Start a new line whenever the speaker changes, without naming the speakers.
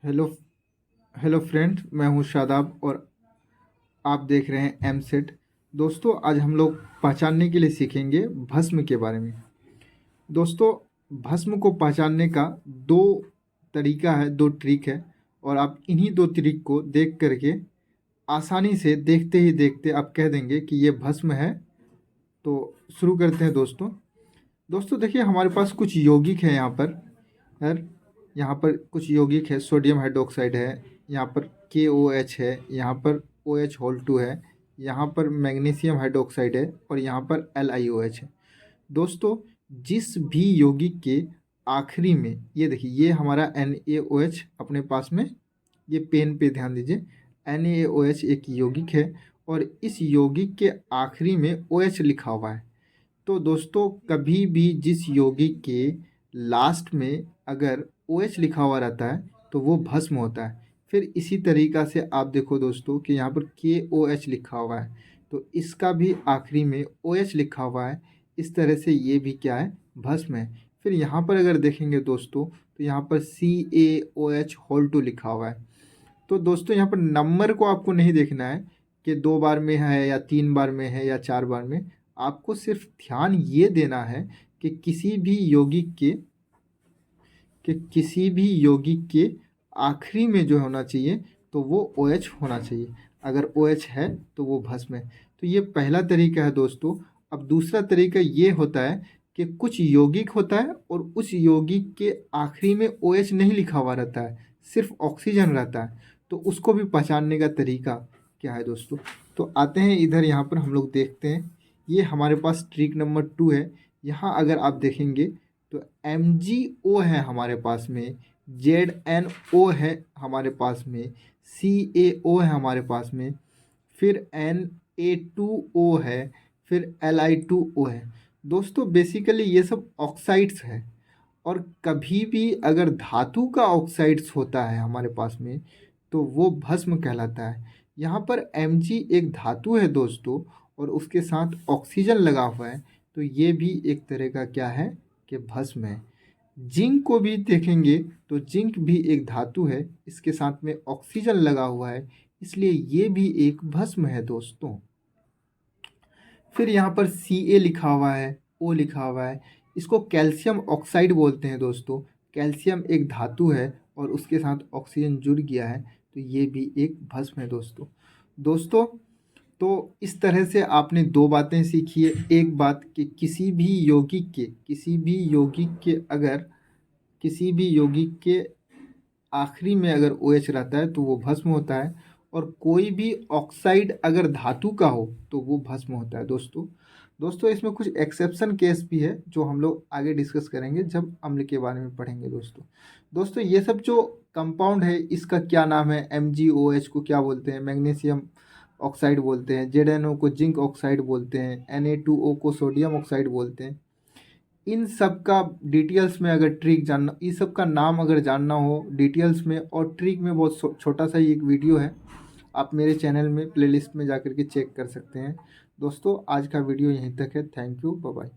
Hello hello friend, मैं हूं शादाब और आप देख रहे हैं एम सेट। दोस्तों, आज हम लोग पहचानने के लिए सीखेंगे भस्म के बारे में। दोस्तों, भस्म को पहचानने का दो तरीका है, दो ट्रिक है। और आप इन्हीं दो ट्रिक को देख करके आसानी से देखते ही देखते आप कह देंगे कि ये भस्म है। तो शुरू करते हैं दोस्तों। दोस्तों देखिए, हमारे पास कुछ यौगिक है यहाँ पर। सर, यहाँ पर कुछ यौगिक है। सोडियम हाइड्रोक्साइड है, यहाँ पर KOH है, यहाँ पर OH है, यहाँ पर मैग्नीशियम हाइड्रोक्साइड है और यहाँ पर LiOH है। दोस्तों, जिस भी यौगिक के आखिरी में, ये देखिए, ये हमारा NaOH अपने पास में, ये पेन पे ध्यान दीजिए। NaOH एक यौगिक है और इस यौगिक के आखिरी में OH लिखा हुआ है। तो दोस्तों, कभी भी जिस यौगिक के लास्ट में अगर OH लिखा हुआ रहता है तो वो भस्म होता है। फिर इसी तरीक़ा से आप देखो दोस्तों कि यहाँ पर KOH लिखा हुआ है, तो इसका भी आखिरी में OH लिखा हुआ है। इस तरह से ये भी क्या है, भस्म है। फिर यहाँ पर अगर देखेंगे दोस्तों, तो यहाँ पर CaOH लिखा हुआ है। तो दोस्तों, यहाँ पर नंबर को आपको नहीं देखना है कि 2 बार में है या 3 बार में है या 4 बार में। आपको सिर्फ ध्यान ये देना है कि किसी भी यौगिक के आखिरी में जो होना चाहिए तो वो OH होना चाहिए। अगर OH है तो वो भस्म है। तो ये पहला तरीका है दोस्तों। अब दूसरा तरीका ये होता है कि कुछ यौगिक होता है और उस यौगिक के आखिरी में OH नहीं लिखा हुआ रहता है, सिर्फ ऑक्सीजन रहता है। तो उसको भी पहचानने का तरीका क्या है दोस्तों? तो आते हैं इधर, यहाँ पर हम लोग देखते हैं। ये हमारे पास ट्रिक नंबर 2 है। यहाँ अगर आप देखेंगे तो MgO है हमारे पास में, ZnO है हमारे पास में, CaO है हमारे पास में, फिर Na2O है, फिर Li2O है। दोस्तों, बेसिकली ये सब ऑक्साइड्स है। और कभी भी अगर धातु का ऑक्साइड्स होता है हमारे पास में तो वो भस्म कहलाता है। यहाँ पर Mg एक धातु है दोस्तों, और उसके साथ ऑक्सीजन लगा हुआ है, तो ये भी एक तरह का क्या है कि भस्म है। जिंक को भी देखेंगे तो जिंक भी एक धातु है, इसके साथ में ऑक्सीजन लगा हुआ है, इसलिए ये भी एक भस्म है दोस्तों। फिर यहाँ पर Ca लिखा हुआ है, O लिखा हुआ है, इसको कैल्शियम ऑक्साइड बोलते हैं दोस्तों। कैल्शियम एक धातु है और उसके साथ ऑक्सीजन जुड़ गया है, तो ये भी एक भस्म है दोस्तों। दोस्तों, तो इस तरह से आपने दो बातें सीखी है। एक बात कि किसी भी यौगिक के आखिरी में अगर OH रहता है तो वो भस्म होता है, और कोई भी ऑक्साइड अगर धातु का हो तो वो भस्म होता है दोस्तों। इसमें कुछ एक्सेप्शन केस भी है जो हम लोग आगे डिस्कस करेंगे जब अम्ल के बारे में पढ़ेंगे दोस्तों। ये सब जो कंपाउंड है इसका क्या नाम है? MgOH को क्या बोलते हैं? मैग्नीशियम ऑक्साइड बोलते हैं। ZnO को जिंक ऑक्साइड बोलते हैं। Na2O को सोडियम ऑक्साइड बोलते हैं। इन सब का डिटेल्स में अगर ट्रिक जानना, इस सब का नाम अगर जानना हो डिटेल्स में और ट्रिक में, बहुत छोटा सा ही एक वीडियो है, आप मेरे चैनल में प्लेलिस्ट में जा कर के चेक कर सकते हैं। दोस्तों, आज का वीडियो यहीं तक है। Thank you, bye bye.